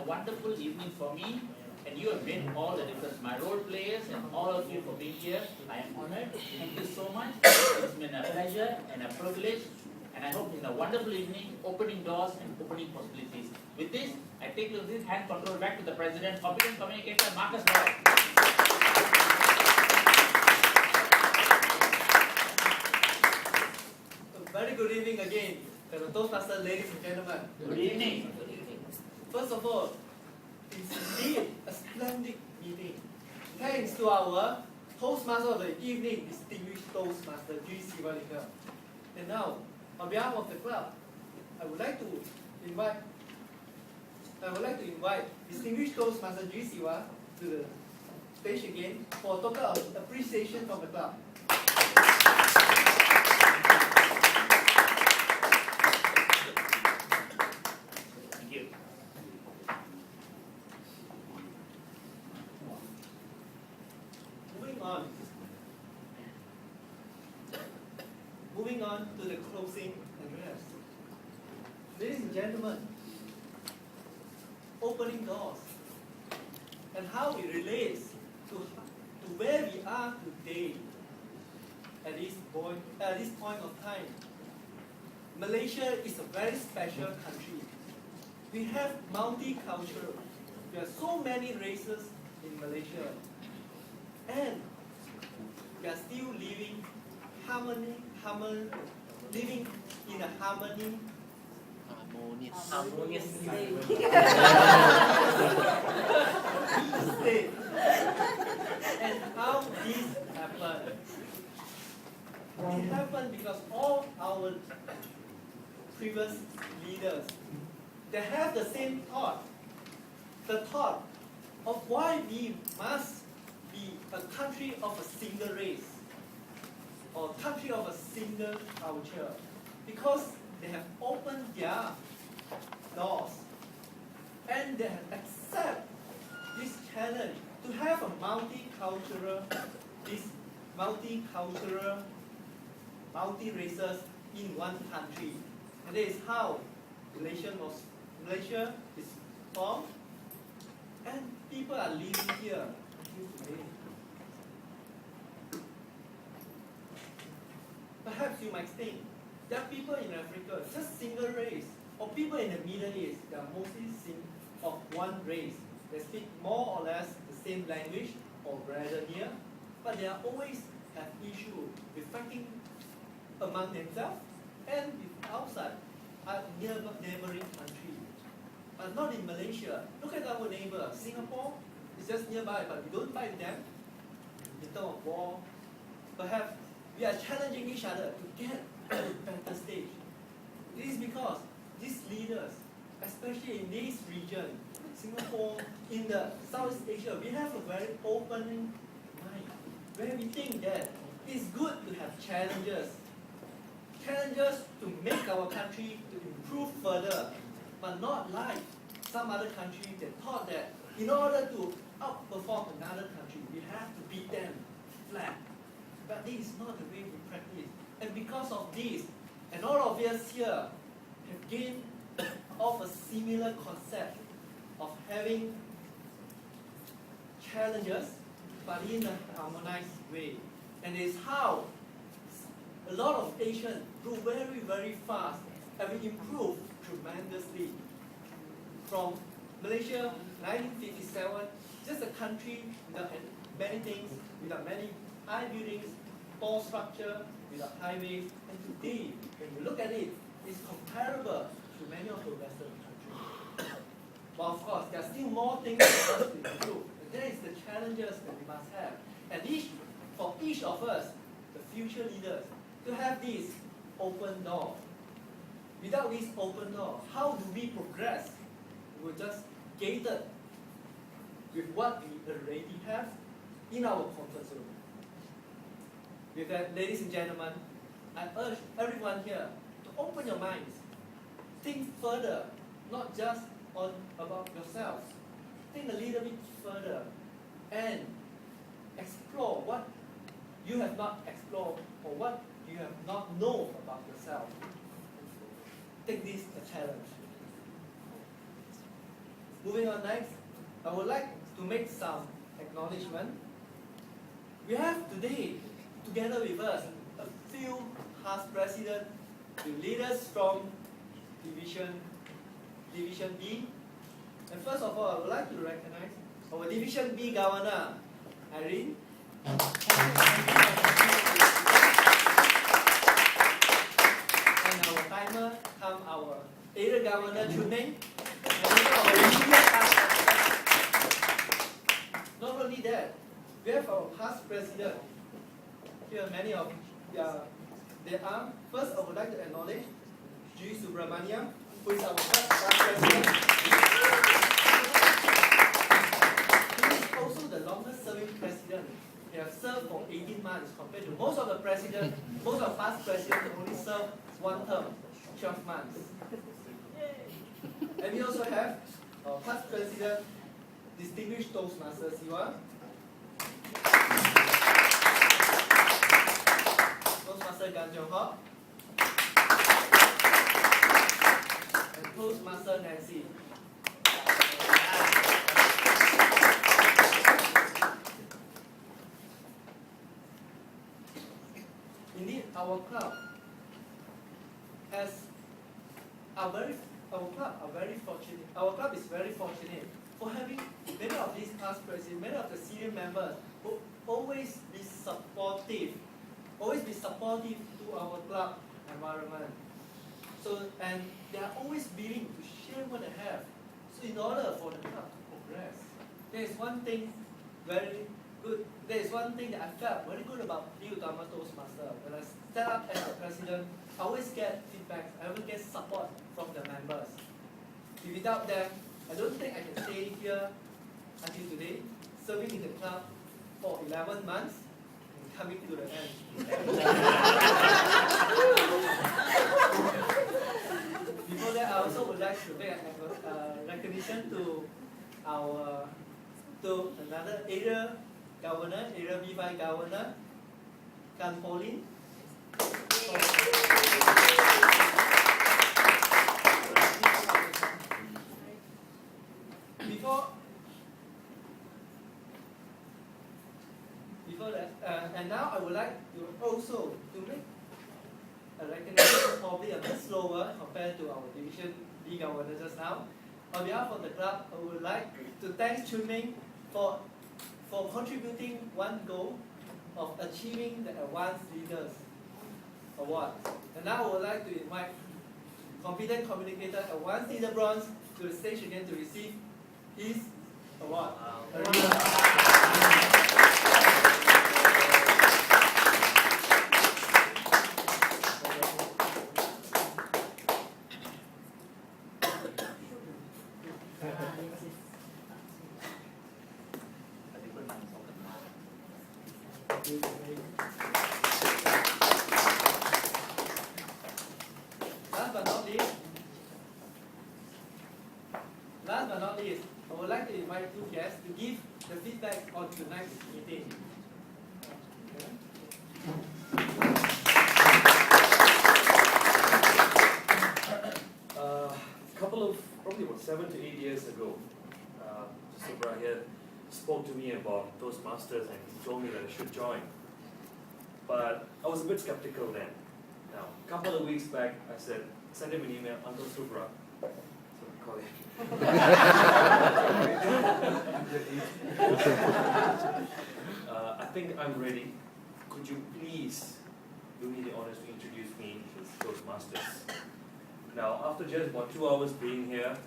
wonderful evening for me, and you have made all the difference. My role players and all of you for being here, I am honored. Thank you so much. It's been a pleasure and a privilege, and I hope it's a wonderful evening, opening doors and opening possibilities. With this, I take this hand control back to the President, competent communicator, Marcus Roy. Very good evening again, Toastmasters, ladies and gentlemen. Good evening. First of all, it's indeed a splendid meeting. Thanks to our Toastmaster of the evening, distinguished Toastmaster G. Sivalingam. And now, on behalf of the club, I would like to invite distinguished Toastmaster G. Siva to the stage again for a token of appreciation from the club. Moving on to the closing address. Ladies and gentlemen, opening doors and how it relates to where we are today at this point of time. Malaysia is a very special country. We have multicultural. There are so many races in Malaysia, and we are still living living in a harmonious state. And how this happened? It happened because all our previous leaders, they have the same thought. The thought of why we must be a country of a single race, or country of a single culture, because they have opened their doors and they have accepted this challenge to have a multi-races in one country. And that is how Malaysia is formed, and people are living here until today. Perhaps you might think there are people in Africa, just single race, or people in the Middle East, they are mostly of one race. They speak more or less the same language, or rather near, but they are always have issue with fighting among themselves and with outside neighboring countries. But not in Malaysia. Look at our neighbor, Singapore is just nearby, but we don't fight them in terms of war. Perhaps we are challenging each other to get to a better stage. It is because these leaders, especially in this region, Singapore, in the Southeast Asia, we have a very open mind, where we think that it's good to have challenges to make our country to improve further, but not like some other countries that thought that in order to outperform another country, we have to beat them flat. But this is not the way we practice. And because of this, and all of us here have gained of a similar concept of having challenges, but in a harmonized way. And it is how a lot of Asians grew very, very fast, and we improved tremendously. From Malaysia, 1957, just a country without many things, without many high buildings, tall structure, without highways, and today, when you look at it, it's comparable to many of the Western countries. But of course, there are still more things for us to improve, and that is the challenges that we must have. And for each of us, the future leaders, to have this open door. Without this open door, how do we progress? We're just gated with what we already have in our comfort zone. With that, ladies and gentlemen, I urge everyone here to open your minds. Think further, not just about yourselves. Think a little bit further and explore what you have not explored or what you have not known about yourself. Take this a challenge. Moving on next, I would like to make some acknowledgement. We have today, together with us, a few past presidents to lead us from Division B. And first of all, I would like to recognize our Division B Governor, Irene. And our timer come our area governor, Chun Meng. Not only that, we have our past president. Here are many of there are. First, I would like to acknowledge G. Subramaniam, who is our past president. He is also the longest serving president. He has served for 18 months compared to most of the presidents, most of past presidents only serve one term, 12 months. And we also have our past president, distinguished Toastmasters, Toastmaster Gan Jong Hop, and Toastmaster Nancy. Indeed, our club is very fortunate for having many of these past presidents, many of the senior members who always be supportive to our club environment. So, and they are always willing to share what they have. So in order for the club to progress, there is one thing very good. There is one thing that I felt very good about New Utama Toastmaster. When I set up as the president, I always get feedback, I always get support from the members. Without them, I don't think I can stay here until today, serving in the club for 11 months and coming to the end. Before that, I also would like to make a recognition to another area governor, area B5 governor, Kan Pauline. Before that, and now I would like to also to make a recognition probably a bit slower compared to our Division B governor just now. On behalf of the club, I would like to thank Chun Meng for contributing one goal of achieving the Advanced Leaders Award. And now I would like to invite Competent Communicator Advanced Leader Bronze to the stage again to receive his award. Last but not least, I would like to invite two guests to give the feedback on tonight's meeting. Probably about 7 to 8 years ago, Subra here spoke to me about Toastmasters and he told me that I should join. But I was a bit skeptical then. Now, a couple of weeks back, I sent him an email, Uncle Subra. So we call him. I think I'm ready. Could you please do me the honors to introduce me to Toastmasters? Now, after just about 2 hours being here,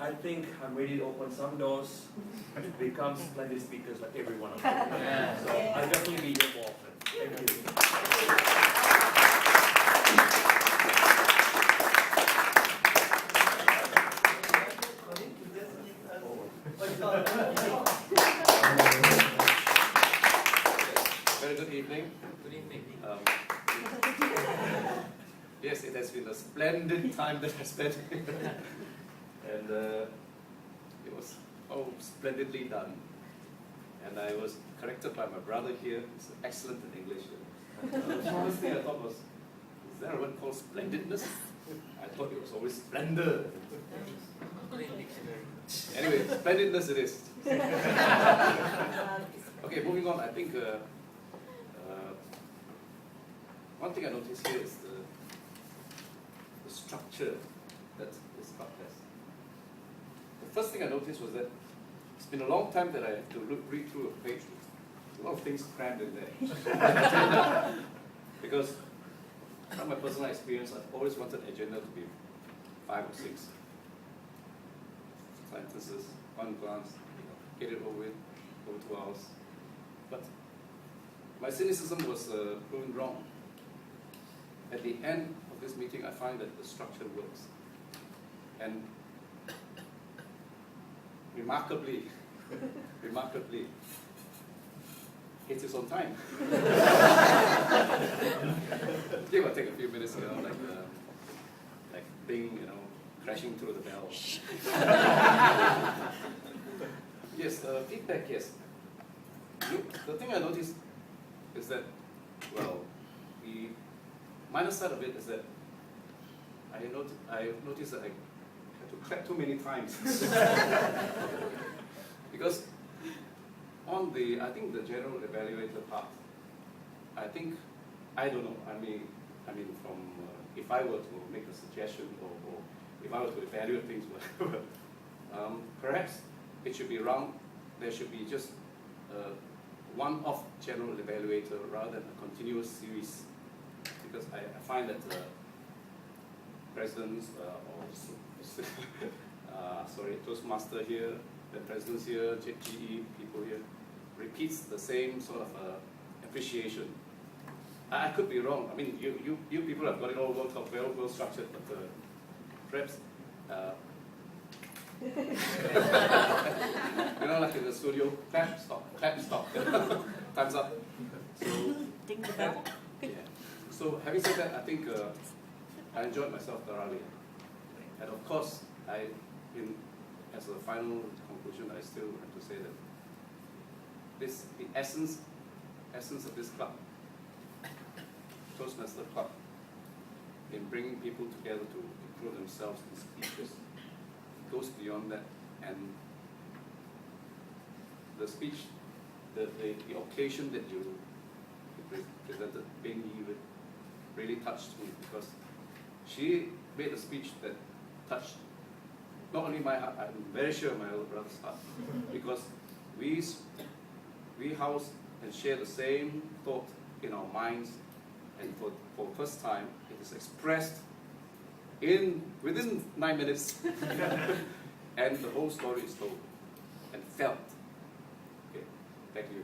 I think I'm ready to open some doors to become splendid speakers like every one of them. Yeah. So I'll definitely be here more often. Thank you. Very good evening. Good evening. Yes, it has been a splendid time that I spent here. And it was splendidly done. And I was corrected by my brother here. He's excellent in English. The first thing I thought was, is there a word called splendidness? I thought it was always splendor. Anyway, splendidness it is. Okay, moving on. I think one thing I noticed here is the structure that this club has. The first thing I noticed was that it's been a long time that I had to read through a page with a lot of things crammed in there. Because from my personal experience, I've always wanted agenda to be 5 or 6 sentences, one glance, get it over with, over 2 hours. But my cynicism was proven wrong. At the end of this meeting, I find that the structure works. And remarkably, it is on time. Give or take a few minutes, like thing, crashing through the bell. Yes, feedback, yes. The thing I noticed is that, well, the minus side of it is that I noticed that I had to clap too many times. Because on I think the general evaluator part, I don't know, I mean from, if I were to make a suggestion or if I were to evaluate things, whatever, perhaps it should be there should be just one-off general evaluator rather than a continuous series. Because I find that presidents Toastmaster here, the presidents here, GE people here, repeats the same sort of appreciation. I could be wrong. I mean, you people have got it all worked out, well structured, but perhaps, like in the studio, clap, stop, time's up. So, Ding the bell. yeah. So having said that, I think I enjoyed myself thoroughly. And of course, as a final conclusion, I still have to say that the essence of this club, Toastmaster Club, in bringing people together to improve themselves in speeches, goes beyond that. And the speech, the occasion that you presented, Bing Yi, really touched me, because she made a speech that touched not only my heart, I'm very sure my older brother's heart, because we house and share the same thought in our minds, and for the first time it is expressed within 9 minutes, and the whole story is told and felt. Okay, thank you.